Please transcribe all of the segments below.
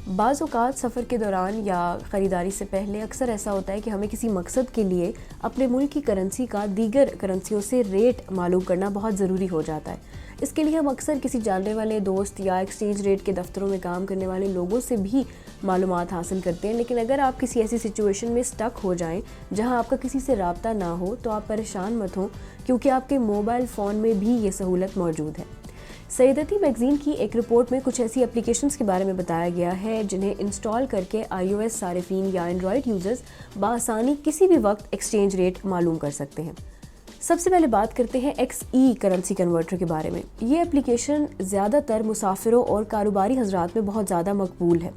بعض اوقات سفر کے دوران یا خریداری سے پہلے اکثر ایسا ہوتا ہے کہ ہمیں کسی مقصد کے لیے اپنے ملک کی کرنسی کا دیگر کرنسیوں سے ریٹ معلوم کرنا بہت ضروری ہو جاتا ہے۔ اس کے لیے ہم اکثر کسی جاننے والے دوست یا ایکسچینج ریٹ کے دفتروں میں کام کرنے والے لوگوں سے بھی معلومات حاصل کرتے ہیں، لیکن اگر آپ کسی ایسی سچویشن میں سٹک ہو جائیں جہاں آپ کا کسی سے رابطہ نہ ہو تو آپ پریشان مت ہوں، کیونکہ آپ کے موبائل فون میں بھی یہ سہولت موجود ہے۔ سیدتی میگزین کی ایک رپورٹ میں کچھ ایسی اپلیکیشنز کے بارے میں بتایا گیا ہے جنہیں انسٹال کر کے آئی او ایس صارفین یا اینڈرائیڈ یوزرز بآسانی کسی بھی وقت ایکسچینج ریٹ معلوم کر سکتے ہیں۔ سب سے پہلے بات کرتے ہیں ایکس ای کرنسی کنورٹر کے بارے میں۔ یہ اپلیکیشن زیادہ تر مسافروں اور کاروباری حضرات میں بہت زیادہ مقبول ہے۔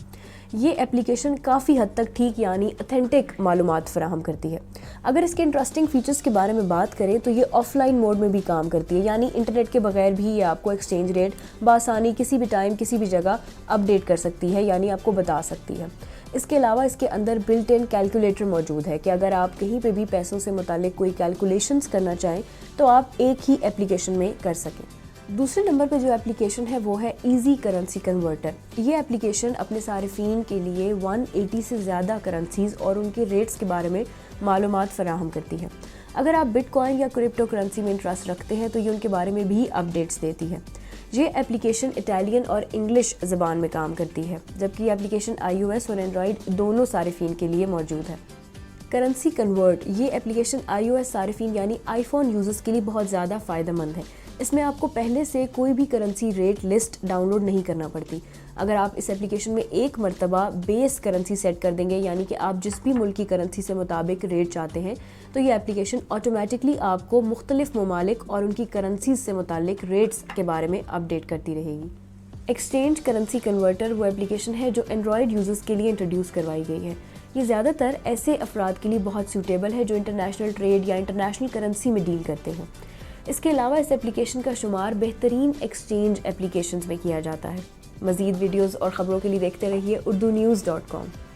یہ اپلیکیشن کافی حد تک ٹھیک یعنی اتھینٹک معلومات فراہم کرتی ہے۔ اگر اس کے انٹرسٹنگ فیچرز کے بارے میں بات کریں تو یہ آف لائن موڈ میں بھی کام کرتی ہے، یعنی انٹرنیٹ کے بغیر بھی یہ آپ کو ایکسچینج ریٹ بآسانی کسی بھی ٹائم کسی بھی جگہ اپڈیٹ کر سکتی ہے، یعنی آپ کو بتا سکتی ہے۔ اس کے علاوہ اس کے اندر بلٹ ان کیلکولیٹر موجود ہے کہ اگر آپ کہیں پہ بھی پیسوں سے متعلق کوئی کیلکولیشنز کرنا چاہیں تو آپ ایک ہی اپلیکیشن میں کر سکیں۔ دوسرے نمبر پہ جو اپلیکیشن ہے وہ ہے ایزی کرنسی کنورٹر۔ یہ اپلیکیشن اپنے صارفین کے لیے 180 سے زیادہ کرنسیز اور ان کے ریٹس کے بارے میں معلومات فراہم کرتی ہے۔ اگر آپ بٹ کوائن یا کرپٹو کرنسی میں انٹرسٹ رکھتے ہیں تو یہ ان کے بارے میں بھی اپڈیٹس دیتی ہے۔ یہ اپلیکیشن اٹالین اور انگلش زبان میں کام کرتی ہے، جبکہ یہ اپلیکیشن آئی او ایس اور اینڈرائیڈ دونوں صارفین کے لیے موجود ہے۔ کرنسی کنورٹ، یہ اپلیکیشن آئی او ایس صارفین یعنی آئی فون یوزرز کے لیے بہت زیادہ فائدہ مند ہے۔ اس میں آپ کو پہلے سے کوئی بھی currency rate list download نہیں کرنا پڑتی۔ اگر آپ اس اپلیکیشن میں ایک مرتبہ بیس کرنسی سیٹ کر دیں گے، یعنی کہ آپ جس بھی ملک کی کرنسی سے مطابق ریٹ چاہتے ہیں، تو یہ اپلیکیشن آٹومیٹکلی آپ کو مختلف ممالک اور ان کی کرنسیز سے متعلق ریٹس کے بارے میں اپڈیٹ کرتی رہے گی۔ ایکسچینج کرنسی کنورٹر وہ اپلیکیشن ہے جو اینڈرائیڈ یوزرز کے لیے انٹروڈیوس کروائی گئی ہے۔ یہ زیادہ تر ایسے افراد کے لیے بہت سیوٹیبل ہے جو انٹرنیشنل ٹریڈ یا انٹرنیشنل کرنسی میں ڈیل کرتے ہیں۔ اس کے علاوہ اس اپلیکیشن کا شمار بہترین ایکسچینج اپلیکیشنز میں کیا جاتا ہے۔ مزید ویڈیوز اور خبروں کے لیے دیکھتے رہیے urdunews.com۔